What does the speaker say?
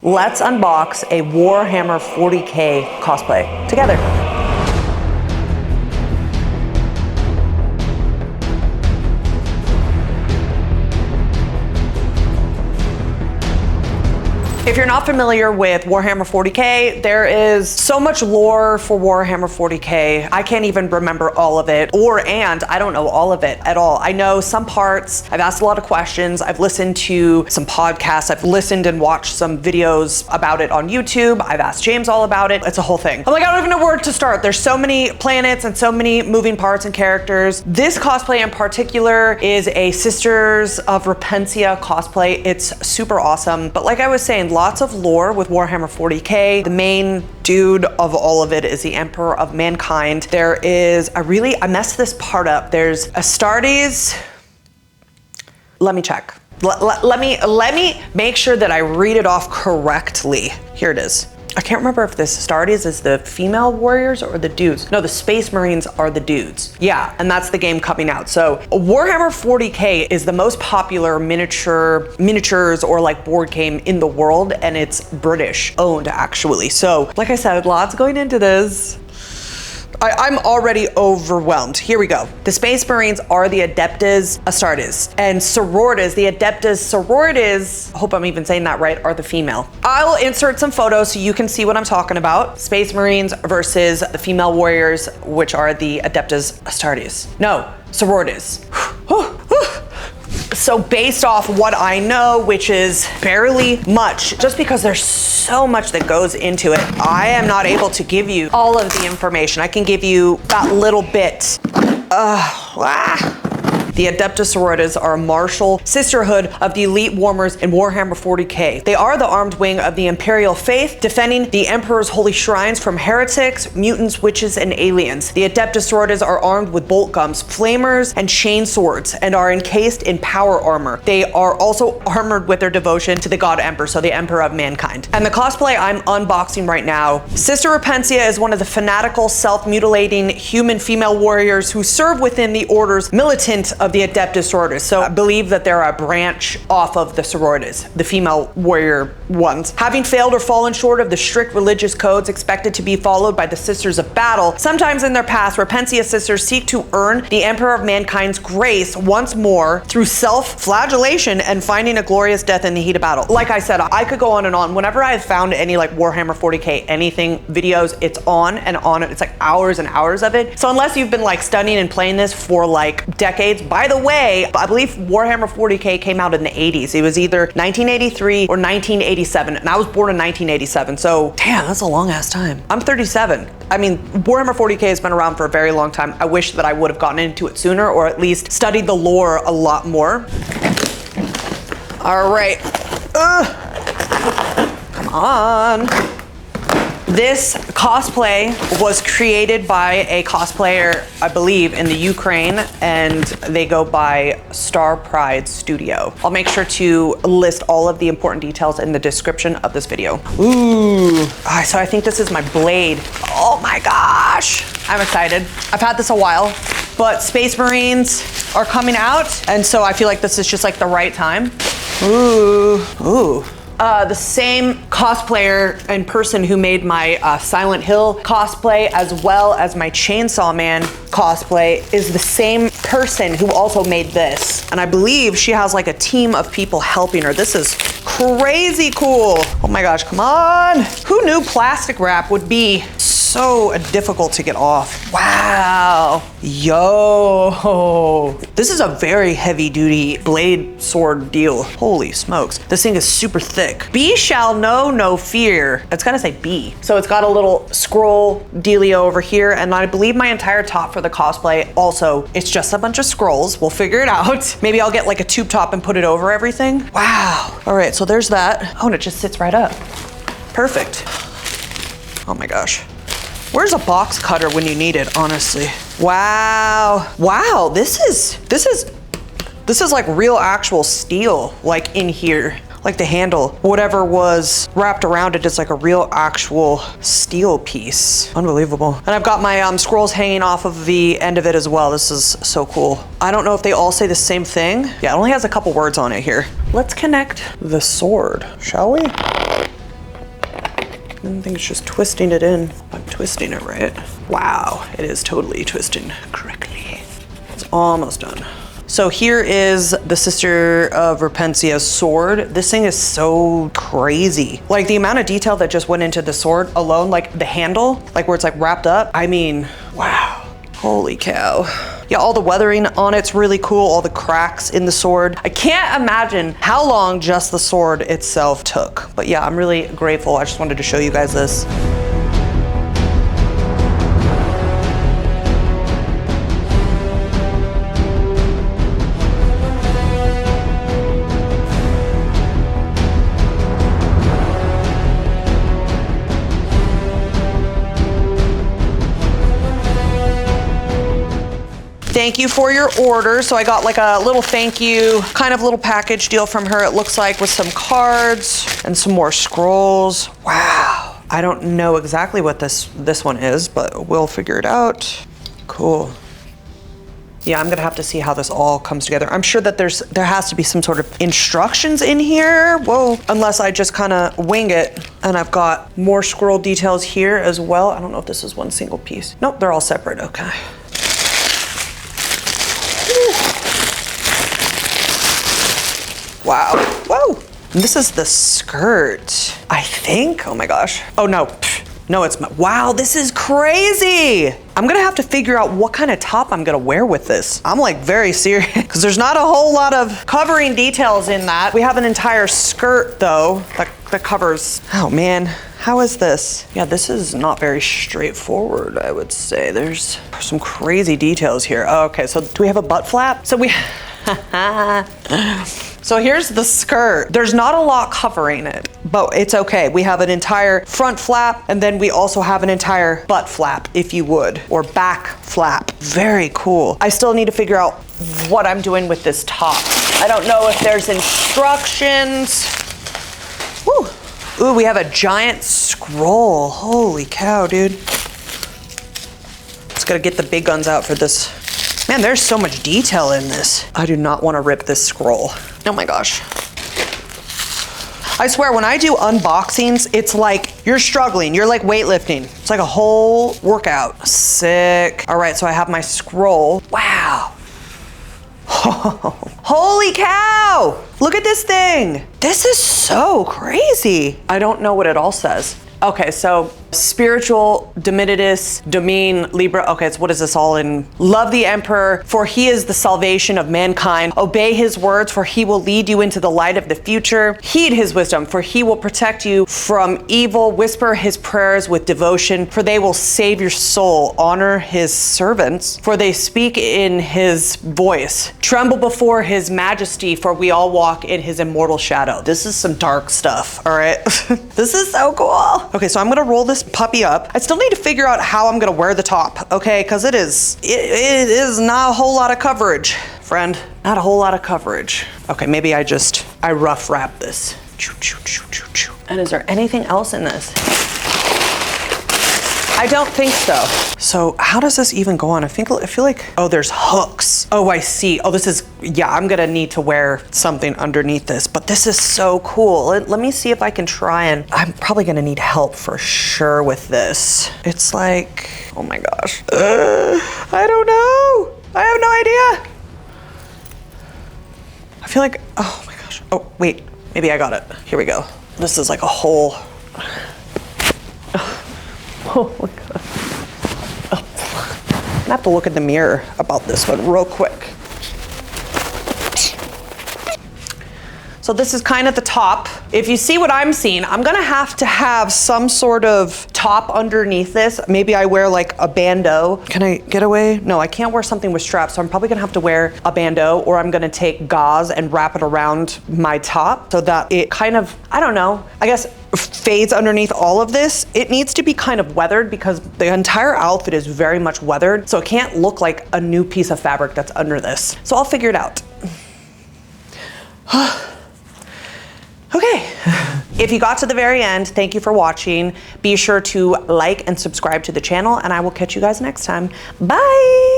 Let's unbox a Warhammer 40K cosplay together. If you're not familiar with Warhammer 40K, there is so much lore for Warhammer 40K. I can't even remember all of it, and I don't know all of it at all. I know some parts, I've asked a lot of questions, I've listened to some podcasts, I've listened and watched some videos about it on YouTube, I've asked James all about it. It's a whole thing. I'm like, I don't even know where to start. There's so many planets and so many moving parts and characters. This cosplay in particular is a Sisters of Repentia cosplay. It's super awesome. But like I was saying, lots of lore with Warhammer 40K. The main dude of all of it is the Emperor of Mankind. There is I messed this part up. There's Astartes. Let me check. Let me make sure that I read it off correctly. Here it is. I can't remember if this Astartes is the female warriors or the dudes. No, the Space Marines are the dudes. Yeah, and that's the game coming out. So Warhammer 40K is the most popular miniatures or like board game in the world, and it's British owned actually. So like I said, lots going into this. I'm already overwhelmed. Here we go. The Space Marines are the Adeptus Astartes, and Sororitas, the Adeptus Sororitas, I hope I'm even saying that right, are the female. I'll insert some photos so you can see what I'm talking about. Space Marines versus the female warriors, which are the Adeptus Astartes. No, Sororitas. So based off what I know, which is barely much, just because there's so much that goes into it, I am not able to give you all of the information. I can give you that little bit. The Adeptus Sororitas are a martial sisterhood of the elite warmers in Warhammer 40K. They are the armed wing of the Imperial Faith, defending the Emperor's holy shrines from heretics, mutants, witches, and aliens. The Adeptus Sororitas are armed with bolt guns, flamers, and chain swords, and are encased in power armor. They are also armored with their devotion to the God Emperor, so the Emperor of Mankind. And the cosplay I'm unboxing right now, Sister Repentia is one of the fanatical, self-mutilating human female warriors who serve within the orders militant of the Adeptus Sororitas. So I believe that they're a branch off of the Sororitas, the female warrior ones. Having failed or fallen short of the strict religious codes expected to be followed by the Sisters of Battle, sometimes in their past, Repentia sisters seek to earn the Emperor of Mankind's grace once more through self-flagellation and finding a glorious death in the heat of battle. Like I said, I could go on and on. Whenever I have found any like Warhammer 40K anything videos, it's on and on. It's like hours and hours of it. So unless you've been like studying and playing this for like decades, by the way, I believe Warhammer 40K came out in the 80s. It was either 1983 or 1987, and I was born in 1987, so damn, that's a long ass time. I'm 37. I mean, Warhammer 40K has been around for a very long time. I wish that I would have gotten into it sooner, or at least studied the lore a lot more. All right. Come on. This cosplay was created by a cosplayer, I believe, in the Ukraine, and they go by Star Pride Studio. I'll make sure to list all of the important details in the description of this video. Ooh, so I think this is my blade. Oh my gosh, I'm excited. I've had this a while, but Space Marines are coming out, and so I feel like this is just like the right time. Ooh. The same cosplayer and person who made my Silent Hill cosplay as well as my Chainsaw Man cosplay is the same person who also made this. And I believe she has like a team of people helping her. This is crazy cool. Oh my gosh, come on. Who knew plastic wrap would be so difficult to get off? Wow. Yo. This is a very heavy duty blade sword deal. Holy smokes. This thing is super thick. Be shall know no fear. It's gonna say B. So it's got a little scroll dealio over here, and I believe my entire top for the cosplay also, it's just a bunch of scrolls. We'll figure it out. Maybe I'll get like a tube top and put it over everything. Wow. All right, so there's that. Oh, and it just sits right up. Perfect. Oh my gosh. Where's a box cutter when you need it, honestly? Wow. Wow, this is like real actual steel, like in here. Like the handle, whatever was wrapped around it is like a real actual steel piece. Unbelievable. And I've got my scrolls hanging off of the end of it as well. This is so cool. I don't know if they all say the same thing. Yeah, it only has a couple words on it here. Let's connect the sword, shall we? I think it's just twisting it in. I'm twisting it right. Wow, it is totally twisting correctly. It's almost done. So here is the Sister of Repentia's sword. This thing is so crazy. Like the amount of detail that just went into the sword alone, like the handle, like where it's like wrapped up. I mean, wow, holy cow. Yeah, all the weathering on it's really cool, all the cracks in the sword. I can't imagine how long just the sword itself took. But yeah, I'm really grateful. I just wanted to show you guys this. Thank you for your order. So I got like a little thank you, kind of little package deal from her, it looks like, with some cards and some more scrolls. Wow. I don't know exactly what this one is, but we'll figure it out. Cool. Yeah, I'm gonna have to see how this all comes together. I'm sure that there has to be some sort of instructions in here. Whoa, unless I just kind of wing it. And I've got more scroll details here as well. I don't know if this is one single piece. Nope, they're all separate, okay. Wow, whoa. And this is the skirt, I think. Oh my gosh. Oh no, no, it's, wow, this is crazy. I'm gonna have to figure out what kind of top I'm gonna wear with this. I'm like very serious, because there's not a whole lot of covering details in that. We have an entire skirt though, that covers, oh man. How is this? Yeah, this is not very straightforward, I would say. There's some crazy details here. Oh, okay, so do we have a butt flap? So we, so here's the skirt. There's not a lot covering it, but it's okay. We have an entire front flap, and then we also have an entire butt flap, if you would, or back flap. Very cool. I still need to figure out what I'm doing with this top. I don't know if there's instructions. Woo. Ooh, we have a giant scroll. Holy cow, dude. Just gotta get the big guns out for this. Man, there's so much detail in this. I do not want to rip this scroll. Oh my gosh. I swear, when I do unboxings, it's like you're struggling. You're like weightlifting. It's like a whole workout. Sick. All right, so I have my scroll. Wow. Holy cow! Look at this thing. This is so crazy. I don't know what it all says. Okay, so spiritual, Dominitus, Domine, Libra. Okay, so what is this all in? Love the emperor, for he is the salvation of mankind. Obey his words, for he will lead you into the light of the future. Heed his wisdom, for he will protect you from evil. Whisper his prayers with devotion, for they will save your soul. Honor his servants, for they speak in his voice. Tremble before his majesty, for we all walk in his immortal shadow. This is some dark stuff, all right? This is so cool. Okay, so I'm gonna roll this puppy up. I still need to figure out how I'm gonna wear the top, okay? Because it is not a whole lot of coverage, friend. Not a whole lot of coverage. Okay, maybe I rough wrap this. And is there anything else in this? I don't think so. So how does this even go on? I feel like, oh, there's hooks. Oh, I see. Oh, this is, yeah, I'm gonna need to wear something underneath this, but this is so cool. Let me see if I can try, and I'm probably gonna need help for sure with this. It's like, oh my gosh. I don't know. I have no idea. I feel like, oh my gosh. Oh, wait, maybe I got it. Here we go. This is like a whole, oh my God. Oh. I'm gonna have to look in the mirror about this one real quick. So this is kind of the top. If you see what I'm seeing, I'm gonna have to have some sort of top underneath this. Maybe I wear like a bandeau. Can I get away? No, I can't wear something with straps, so I'm probably gonna have to wear a bandeau, or I'm gonna take gauze and wrap it around my top so that it kind of, I don't know, I guess fades underneath all of this. It needs to be kind of weathered because the entire outfit is very much weathered, so it can't look like a new piece of fabric that's under this. So I'll figure it out. Okay. If you got to the very end, thank you for watching. Be sure to like and subscribe to the channel, and I will catch you guys next time. Bye.